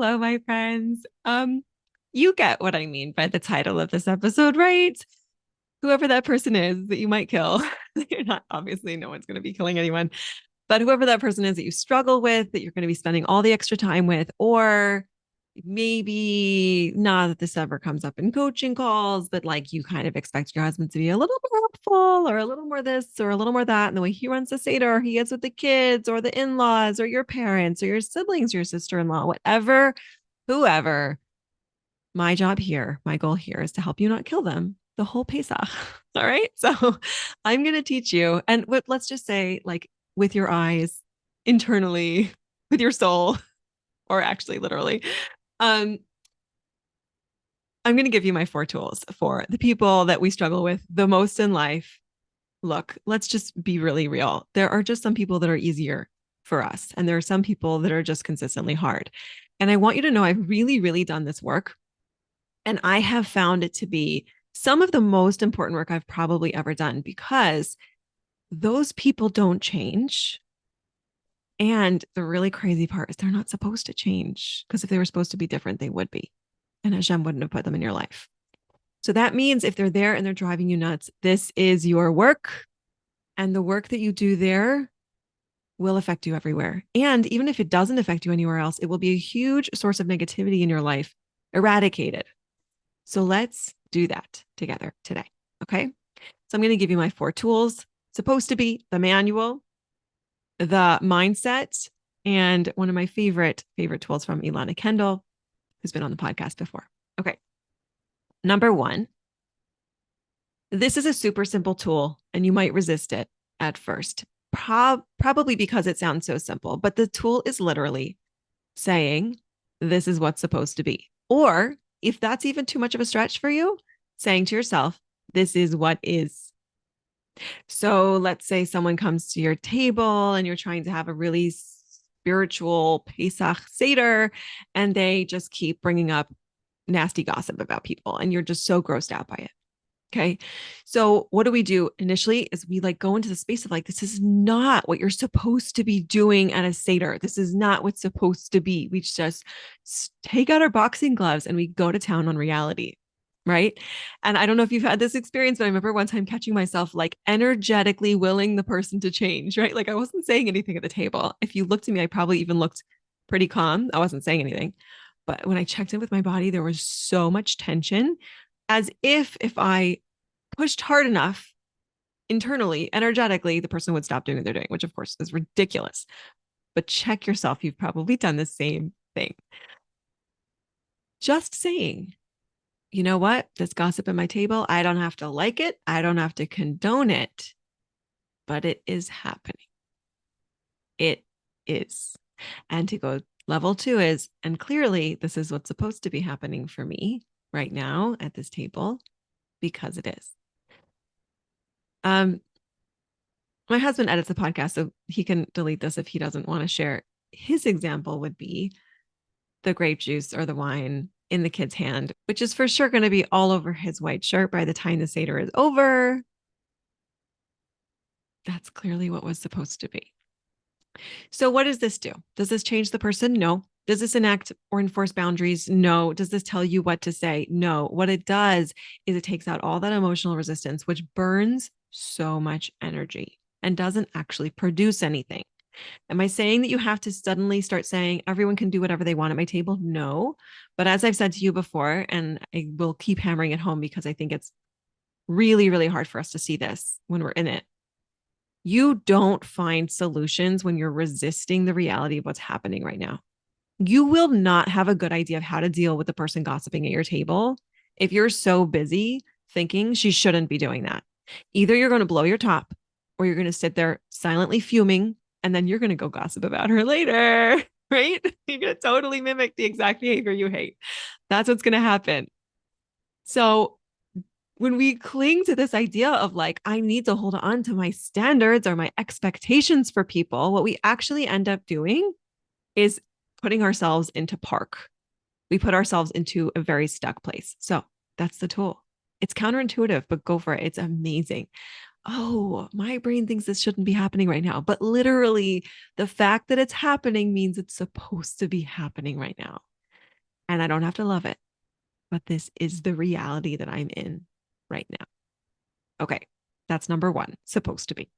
Hello, my friends. You get what I mean by the title of this episode, right? Whoever that person is that you might kill. You're not, obviously, no one's going to be killing anyone, but whoever that person is that you struggle with, that you're going to be spending all the extra time with, or maybe not that this ever comes up in coaching calls, but like you kind of expect your husband to be a little more helpful or a little more this or a little more that. And the way he runs the Seder, or he gets with the kids or the in-laws or your parents or your siblings, your sister-in-law, whatever, whoever. My job here, my goal here is to help you not kill them the whole Pesach. All right. So I'm going to teach you. And let's just say, like, with your eyes, internally, with your soul, or actually literally, um, I'm going to give you my 4 tools for the people that we struggle with the most in life. Look, let's just be really real. There are just some people that are easier for us, and there are some people that are just consistently hard. And I want you to know I've really, really done this work. And I have found it to be some of the most important work I've probably ever done, because those people don't change. And the really crazy part is they're not supposed to change, because if they were supposed to be different, they would be. And Hashem wouldn't have put them in your life. So that means if they're there and they're driving you nuts, this is your work. And the work that you do there will affect you everywhere. And even if it doesn't affect you anywhere else, it will be a huge source of negativity in your life, eradicated. So let's do that together today. Okay. So I'm going to give you my 4 tools. Supposed to be the manual, the mindset, and one of my favorite tools from Ilana Kendall, who's been on the podcast before. Okay. Number 1, this is a super simple tool and you might resist it at first, probably because it sounds so simple, but the tool is literally saying, this is what's supposed to be. Or if that's even too much of a stretch for you, saying to yourself, this is what is. So let's say someone comes to your table and you're trying to have a really spiritual Pesach Seder, and they just keep bringing up nasty gossip about people, and you're just so grossed out by it. Okay. So what do we do initially is we like go into the space of like, this is not what you're supposed to be doing at a Seder. This is not what's supposed to be. We just take out our boxing gloves and we go to town on reality. Right. And I don't know if you've had this experience, but I remember one time catching myself like energetically willing the person to change. Right. Like I wasn't saying anything at the table. If you looked at me, I probably even looked pretty calm. I wasn't saying anything. But when I checked in with my body, there was so much tension, as if I pushed hard enough internally, energetically, the person would stop doing what they're doing, which of course is ridiculous. But check yourself. You've probably done the same thing. Just saying, you know what? This gossip at my table, I don't have to like it. I don't have to condone it, but it is happening. It is. And to go level 2 is, and clearly this is what's supposed to be happening for me right now at this table, because it is. My husband edits the podcast, so he can delete this if he doesn't want to share. His example would be the grape juice or the wine in the kid's hand, which is for sure going to be all over his white shirt by the time the Seder is over. That's clearly what was supposed to be. So what does this do? Does this change the person? No. Does this enact or enforce boundaries? No. Does this tell you what to say? No. What it does is it takes out all that emotional resistance, which burns so much energy and doesn't actually produce anything. Am I saying that you have to suddenly start saying everyone can do whatever they want at my table? No. But as I've said to you before, and I will keep hammering it home because I think it's really, really hard for us to see this when we're in it. You don't find solutions when you're resisting the reality of what's happening right now. You will not have a good idea of how to deal with the person gossiping at your table if you're so busy thinking she shouldn't be doing that. Either you're going to blow your top, or you're going to sit there silently fuming, and then you're going to go gossip about her later, right? You're going to totally mimic the exact behavior you hate. That's what's going to happen. So when we cling to this idea of like, I need to hold on to my standards or my expectations for people, what we actually end up doing is putting ourselves into park. We put ourselves into a very stuck place. So that's the tool. It's counterintuitive, but go for it. It's amazing. Oh, my brain thinks this shouldn't be happening right now. But literally, the fact that it's happening means it's supposed to be happening right now. And I don't have to love it, but this is the reality that I'm in right now. Okay, that's number one, supposed to be.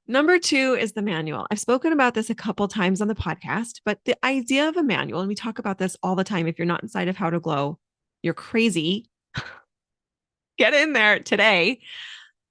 Number two is the manual. I've spoken about this a couple times on the podcast, but the idea of a manual, and we talk about this all the time. If you're not inside of How to Glow, you're crazy. Get in there today.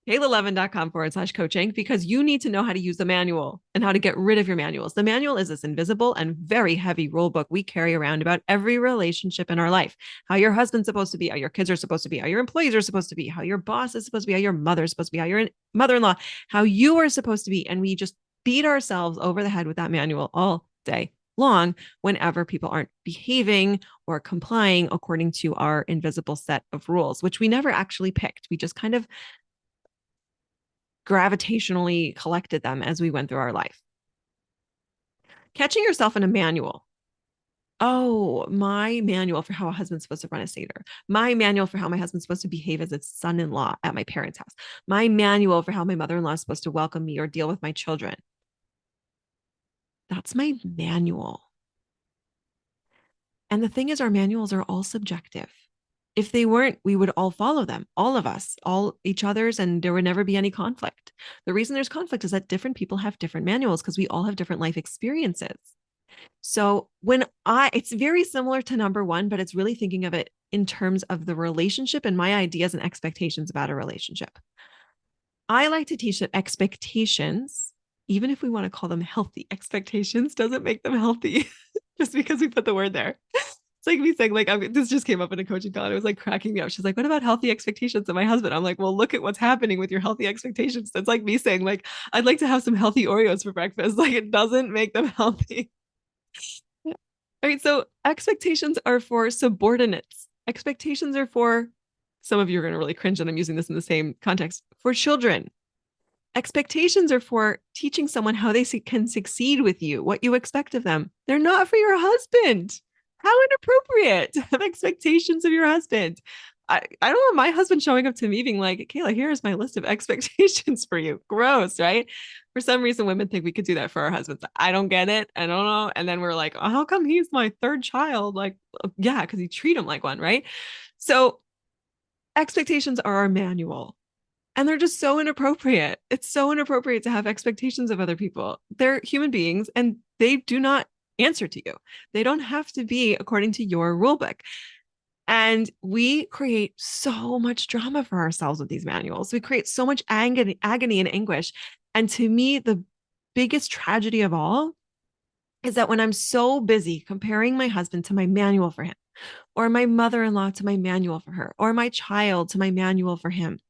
KaylaLevin.com/coaching, because you need to know how to use the manual and how to get rid of your manuals. The manual is this invisible and very heavy rule book we carry around about every relationship in our life. How your husband's supposed to be, how your kids are supposed to be, how your employees are supposed to be, how your boss is supposed to be, how your mother is supposed to be, how your mother-in-law, how you are supposed to be. And we just beat ourselves over the head with that manual all day long whenever people aren't behaving or complying according to our invisible set of rules, which we never actually picked. We just kind of gravitationally collected them as we went through our life. Catching yourself in a manual. Oh, my manual for how a husband's supposed to run a Seder. My manual for how my husband's supposed to behave as a son-in-law at my parents' house. My manual for how my mother-in-law is supposed to welcome me or deal with my children. That's my manual. And the thing is, our manuals are all subjective. If they weren't, we would all follow them, all of us, all each other's, and there would never be any conflict. The reason there's conflict is that different people have different manuals because we all have different life experiences. So it's very similar to number one, but it's really thinking of it in terms of the relationship and my ideas and expectations about a relationship. I like to teach that expectations, even if we want to call them healthy expectations, doesn't make them healthy just because we put the word there. It's like me saying, like, this just came up in a coaching call. And it was like cracking me up. She's like, what about healthy expectations of my husband? I'm like, well, look at what's happening with your healthy expectations. It's like me saying, like, I'd like to have some healthy Oreos for breakfast. Like, it doesn't make them healthy. All right. So expectations are for subordinates. Expectations are for, some of you are going to really cringe that I'm using this in the same context, for children. Expectations are for teaching someone how they can succeed with you, what you expect of them. They're not for your husband. How inappropriate to have expectations of your husband. I don't want my husband showing up to me being like, Kayla, here's my list of expectations for you. Gross, right? For some reason, women think we could do that for our husbands. I don't get it. I don't know. And then we're like, oh, how come he's my third child? Like, yeah, because you treat him like one, right? So expectations are our manual. And they're just so inappropriate. It's so inappropriate to have expectations of other people. They're human beings and they do not answer to you. They don't have to be according to your rule book. And we create so much drama for ourselves with these manuals. We create so much agony and anguish. And to me, the biggest tragedy of all is that when I'm so busy comparing my husband to my manual for him, or my mother-in-law to my manual for her, or my child to my manual for him,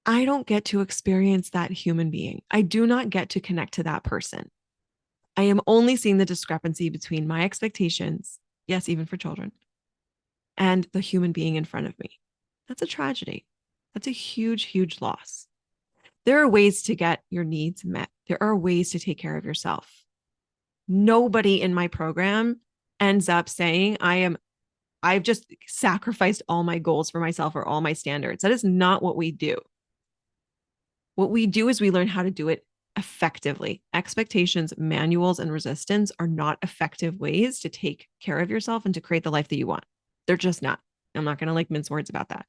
I don't get to experience that human being. I do not get to connect to that person. I am only seeing the discrepancy between my expectations, yes, even for children, and the human being in front of me. That's a tragedy. That's a huge, huge loss. There are ways to get your needs met. There are ways to take care of yourself. Nobody in my program ends up saying, I've just sacrificed all my goals for myself or all my standards. That is not what we do. What we do is we learn how to do it effectively. Expectations, manuals, and resistance are not effective ways to take care of yourself and to create the life that you want. They're just not. I'm not going to like mince words about that.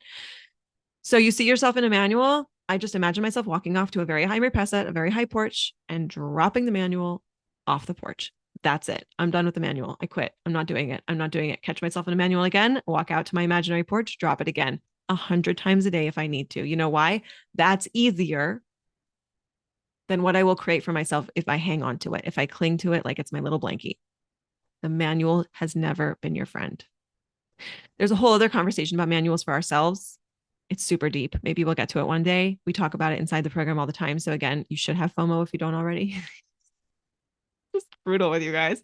So you see yourself in a manual. I just imagine myself walking off to a very high marpesa, a very high porch, and dropping the manual off the porch. That's it. I'm done with the manual. I quit. I'm not doing it. I'm not doing it. Catch myself in a manual again, walk out to my imaginary porch, drop it again 100 times a day if I need to. You know why? That's easier than what I will create for myself if I hang on to it, if I cling to it like it's my little blankie. The manual has never been your friend. There's a whole other conversation about manuals for ourselves. It's super deep. Maybe we'll get to it one day. We talk about it inside the program all the time. So again, you should have FOMO if you don't already. Just brutal with you guys.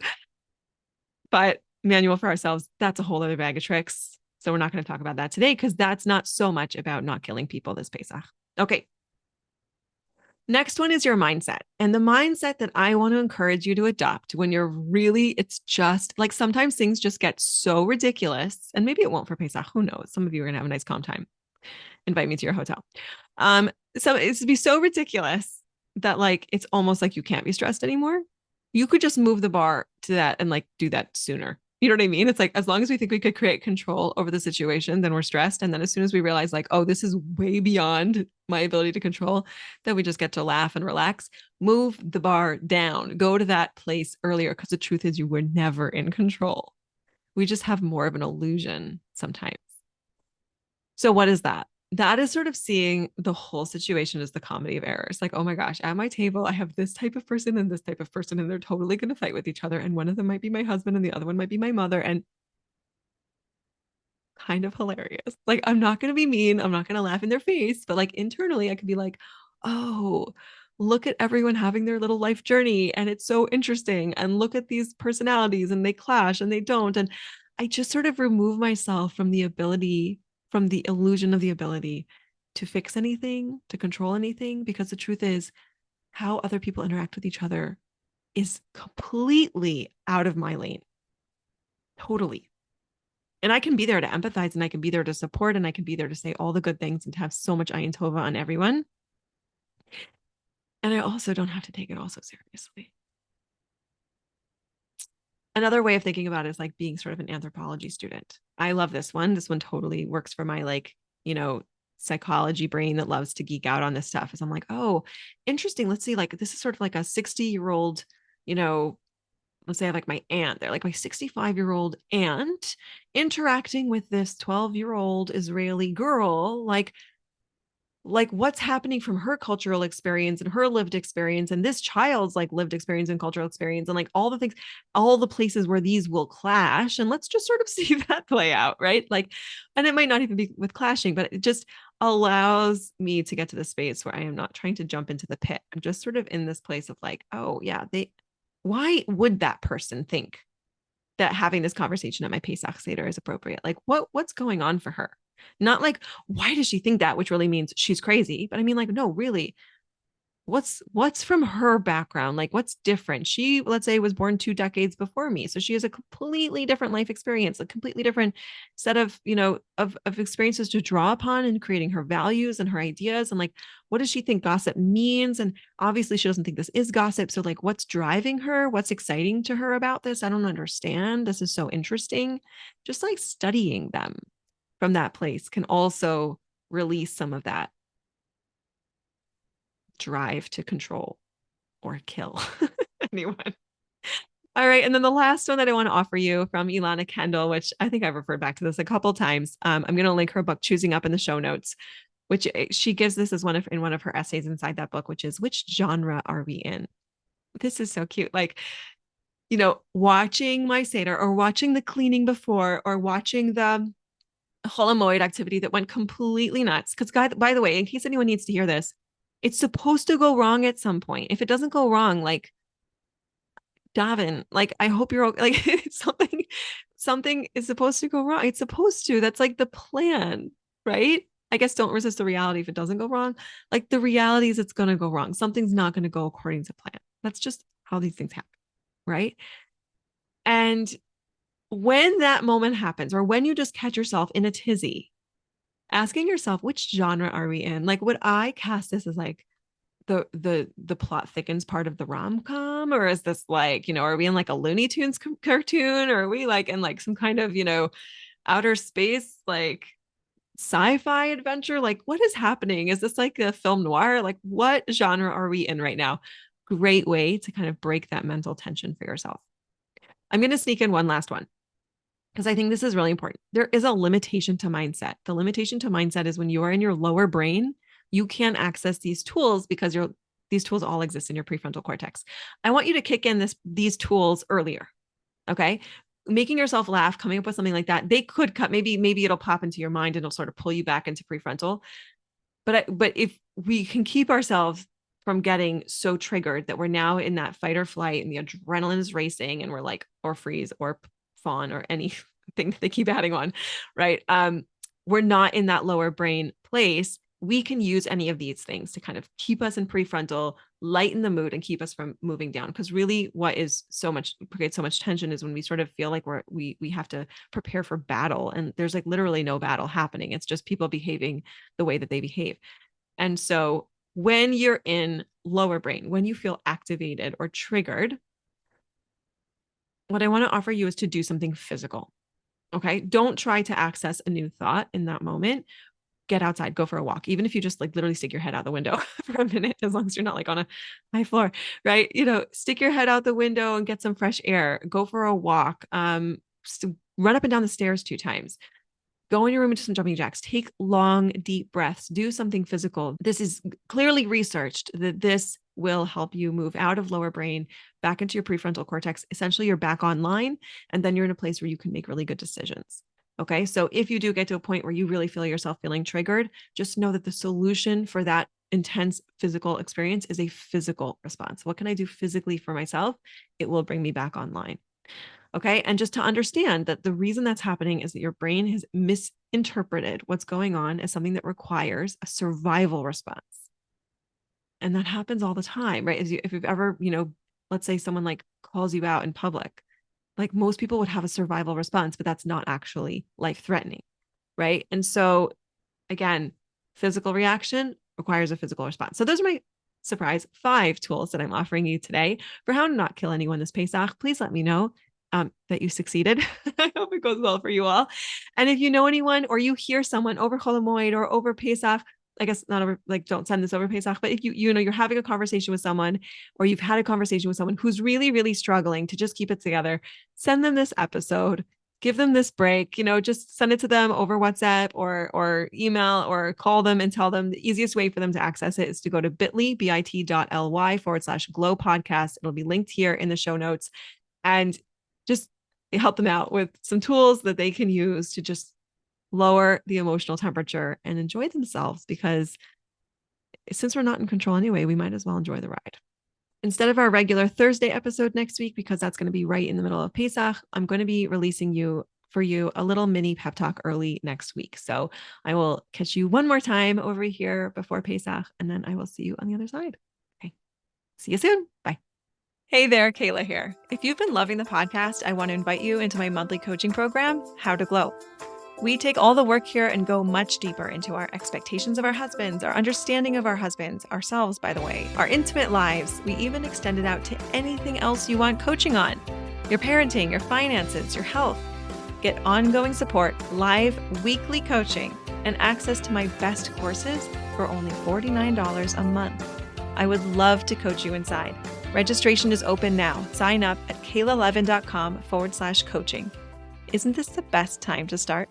But manual for ourselves, that's a whole other bag of tricks. So we're not going to talk about that today because that's not so much about not killing people this Pesach. Okay. Next one is your mindset. And the mindset that I want to encourage you to adopt when you're really, it's just like sometimes things just get so ridiculous. And maybe it won't for Pesach. Who knows? Some of you are going to have a nice calm time. Invite me to your hotel. So it's to be so ridiculous that like it's almost like you can't be stressed anymore. You could just move the bar to that and like do that sooner. You know what I mean? It's like, as long as we think we could create control over the situation, then we're stressed. And then as soon as we realize, like, oh, this is way beyond my ability to control, then we just get to laugh and relax, move the bar down, go to that place earlier. Because the truth is, you were never in control. We just have more of an illusion sometimes. So, what is that? That is sort of seeing the whole situation as the comedy of errors. Like, oh my gosh, at my table, I have this type of person and this type of person, and they're totally going to fight with each other. And one of them might be my husband, and the other one might be my mother. And kind of hilarious. Like, I'm not going to be mean. I'm not going to laugh in their face, but like internally, I could be like, oh, look at everyone having their little life journey. And it's so interesting. And look at these personalities, and they clash and they don't. And I just sort of remove myself from the ability, from the illusion of the ability to fix anything, to control anything, because the truth is, how other people interact with each other is completely out of my lane. Totally. And I can be there to empathize, and I can be there to support, and I can be there to say all the good things and to have so much ayin tova on everyone. And I also don't have to take it all so seriously. Another way of thinking about it is like being sort of an anthropology student. I love this one. This one totally works for my, like, psychology brain that loves to geek out on this stuff. Is I'm like, oh, interesting. Let's see, like, this is sort of like a 60-year-old, let's say I have like my aunt, they're like my 65-year-old aunt interacting with this 12-year-old Israeli girl, like what's happening from her cultural experience and her lived experience, and this child's like lived experience and cultural experience, and like all the things, all the places where these will clash, and let's just sort of see that play out, right? Like, and it might not even be with clashing, but it just allows me to get to the space where I am not trying to jump into the pit. I'm just sort of in this place of like, oh yeah, why would that person think that having this conversation at my Pesach Seder is appropriate? Like, what's going on for her? Not like, why does she think that, which really means she's crazy. But I mean, like, no, really, what's from her background? Like, what's different? She, let's say, was born 2 decades before me. So she has a completely different life experience, a completely different set of, of experiences to draw upon in creating her values and her ideas. And like, what does she think gossip means? And obviously she doesn't think this is gossip. So like, what's driving her? What's exciting to her about this? I don't understand. This is so interesting. Just like studying them from that place can also release some of that drive to control or kill anyone. All right. And then the last one that I want to offer you from Ilana Kendall, which I think I've referred back to this a couple of times. I'm going to link her book, Choosing Up, in the show notes, which she gives this as in one of her essays inside that book, which is, which genre are we in? This is so cute. Like, watching my Seder, or watching the cleaning before, or watching the Holomoid activity that went completely nuts. Because, by the way, in case anyone needs to hear this, it's supposed to go wrong at some point. If it doesn't go wrong, like, Davin, like, I hope you're okay. Like, something is supposed to go wrong. It's supposed to. That's like the plan, right? I guess don't resist the reality if it doesn't go wrong. Like, the reality is it's going to go wrong. Something's not going to go according to plan. That's just how these things happen, right? And when that moment happens, or when you just catch yourself in a tizzy, asking yourself, which genre are we in? Like, would I cast this as like the plot thickens part of the rom-com, or is this like, are we in like a Looney Tunes cartoon, or are we like in like some kind of, outer space, like sci-fi adventure? Like, what is happening? Is this like a film noir? Like, what genre are we in right now? Great way to kind of break that mental tension for yourself. I'm going to sneak in one last one, because I think this is really important. There is a limitation to mindset. The limitation to mindset is when you are in your lower brain, you can't access these tools because these tools all exist in your prefrontal cortex. I want you to kick in these tools earlier. Okay. Making yourself laugh, coming up with something like that. They could cut, maybe it'll pop into your mind and it'll sort of pull you back into prefrontal. But if we can keep ourselves from getting so triggered that we're now in that fight or flight and the adrenaline is racing and we're like, or freeze or fawn or anything that they keep adding on, right? We're not in that lower brain place. We can use any of these things to kind of keep us in prefrontal, lighten the mood, and keep us from moving down. Because really, what is creates so much tension is when we sort of feel like we have to prepare for battle, and there's like literally no battle happening. It's just people behaving the way that they behave. And so when you're in lower brain, when you feel activated or triggered, what I want to offer you is to do something physical. Okay. Don't try to access a new thought in that moment. Get outside, go for a walk. Even if you just like literally stick your head out the window for a minute, as long as you're not like on a high floor, right? Stick your head out the window and get some fresh air. Go for a walk. Run up and down the stairs 2 times. Go in your room and do some jumping jacks. Take long, deep breaths. Do something physical. This is clearly researched that this will help you move out of lower brain back into your prefrontal cortex. Essentially, you're back online, and then you're in a place where you can make really good decisions. Okay. So if you do get to a point where you really feel yourself feeling triggered, just know that the solution for that intense physical experience is a physical response. What can I do physically for myself? It will bring me back online. Okay. And just to understand that the reason that's happening is that your brain has misinterpreted what's going on as something that requires a survival response. And that happens all the time, right? If you've ever, let's say someone like calls you out in public, like most people would have a survival response, but that's not actually life threatening. Right. And so again, physical reaction requires a physical response. So those are my surprise 5 tools that I'm offering you today for how to not kill anyone this Pesach. Please let me know that you succeeded. I hope it goes well for you all. And if you know anyone or you hear someone over Chol Hamoed or over Pesach, I guess not over, like, don't send this over Pesach, but if you're having a conversation with someone or you've had a conversation with someone who's really, really struggling to just keep it together, send them this episode. Give them this break, just send it to them over WhatsApp or email or call them and tell them the easiest way for them to access it is to go to bit.ly/glow podcast. It'll be linked here in the show notes, and just help them out with some tools that they can use to just lower the emotional temperature and enjoy themselves, because since we're not in control anyway, we might as well enjoy the ride. Instead of our regular Thursday episode next week, because that's going to be right in the middle of Pesach, I'm going to be releasing for you a little mini pep talk early next week. So I will catch you one more time over here before Pesach, and then I will see you on the other side. Okay. See you soon. Bye. Hey there, Kayla here. If you've been loving the podcast, I want to invite you into my monthly coaching program, How to Glow. We take all the work here and go much deeper into our expectations of our husbands, our understanding of our husbands, ourselves, by the way, our intimate lives. We even extend it out to anything else you want coaching on: your parenting, your finances, your health. Get ongoing support, live weekly coaching, and access to my best courses for only $49 a month. I would love to coach you inside. Registration is open now. Sign up at kaylalevin.com/coaching. Isn't this the best time to start?